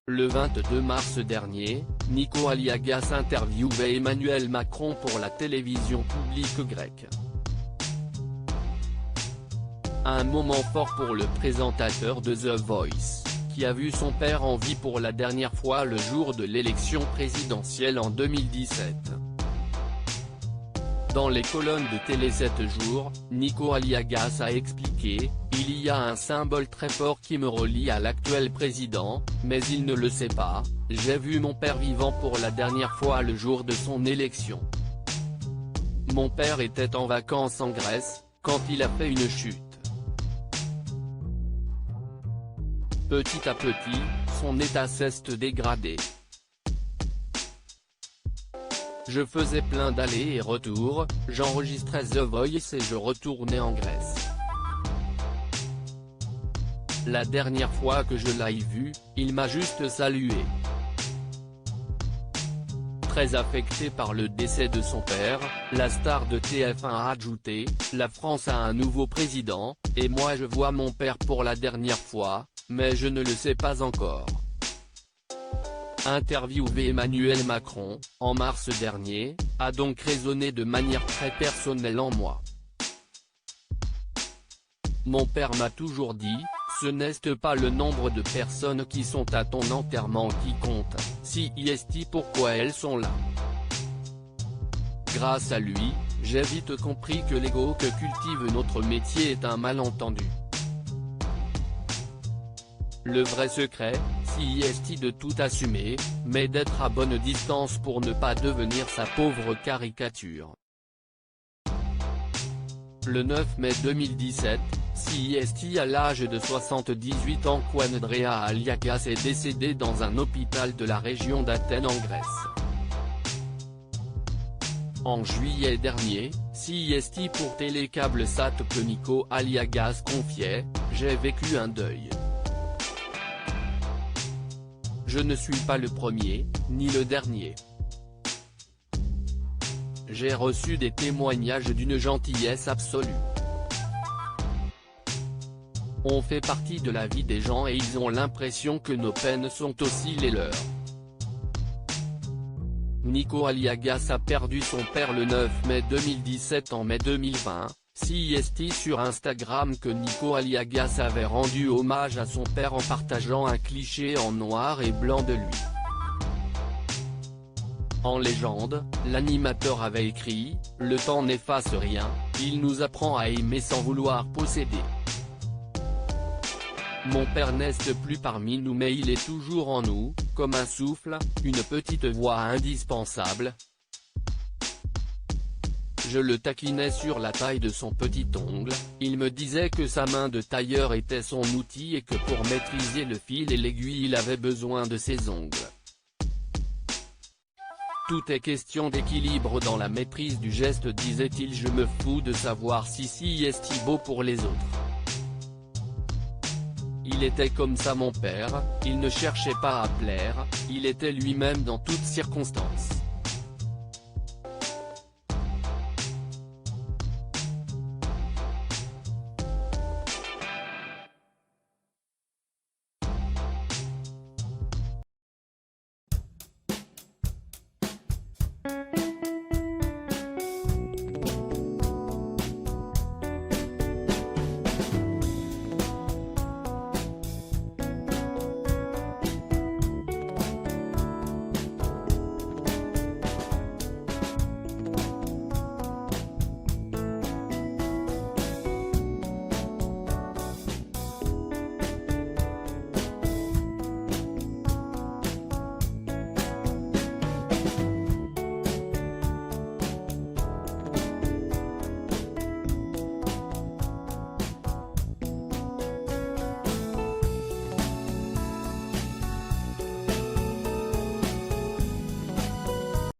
Le 22 mars dernier, Nico Aliagas interviewait Emmanuel Macron pour la télévision publique grecque. Un moment fort pour le présentateur de The Voice, qui a vu son père en vie pour la dernière fois le jour de l'élection présidentielle en 2017. Dans les colonnes de Télé 7 jours, Nico Aliagas a expliqué « Il y a un symbole très fort qui me relie à l'actuel président, mais il ne le sait pas, j'ai vu mon père vivant pour la dernière fois le jour de son élection. Mon père était en vacances en Grèce, quand il a fait une chute. Petit à petit, son état s'est dégradé. Je faisais plein d'allers et retours, j'enregistrais The Voice et je retournais en Grèce. La dernière fois que je l'ai vu, il m'a juste salué. » Très affecté par le décès de son père, la star de TF1 a ajouté « La France a un nouveau président, et moi je vois mon père pour la dernière fois, mais je ne le sais pas encore. » Interviewé Emmanuel Macron, en mars dernier, a donc résonné de manière très personnelle en moi. Mon père m'a toujours dit, ce n'est pas le nombre de personnes qui sont à ton enterrement qui compte, si est pourquoi elles sont là. Grâce à lui, j'ai vite compris que l'ego que cultive notre métier est un malentendu. Le vrai secret, si est de tout assumer, mais d'être à bonne distance pour ne pas devenir sa pauvre caricature. Le 9 mai 2017, si à l'âge de 78 ans Andrea Aliagas est décédé dans un hôpital de la région d'Athènes en Grèce. En juillet dernier, si pour Télécable Sat que Nico Aliagas confiait, j'ai vécu un deuil. Je ne suis pas le premier, ni le dernier. J'ai reçu des témoignages d'une gentillesse absolue. On fait partie de la vie des gens et ils ont l'impression que nos peines sont aussi les leurs. Nico Aliagas a perdu son père le 9 mai 2017. En mai 2020, si sur Instagram que Nico Aliagas avait rendu hommage à son père en partageant un cliché en noir et blanc de lui. En légende, l'animateur avait écrit « Le temps n'efface rien, il nous apprend à aimer sans vouloir posséder. » Mon père n'est plus parmi nous mais il est toujours en nous, comme un souffle, une petite voix indispensable. Je le taquinais sur la taille de son petit ongle, il me disait que sa main de tailleur était son outil et que pour maîtriser le fil et l'aiguille il avait besoin de ses ongles. Tout est question d'équilibre dans la maîtrise du geste, disait-il. Je me fous de savoir si est beau pour les autres. Il était comme ça mon père, il ne cherchait pas à plaire, il était lui-même dans toutes circonstances.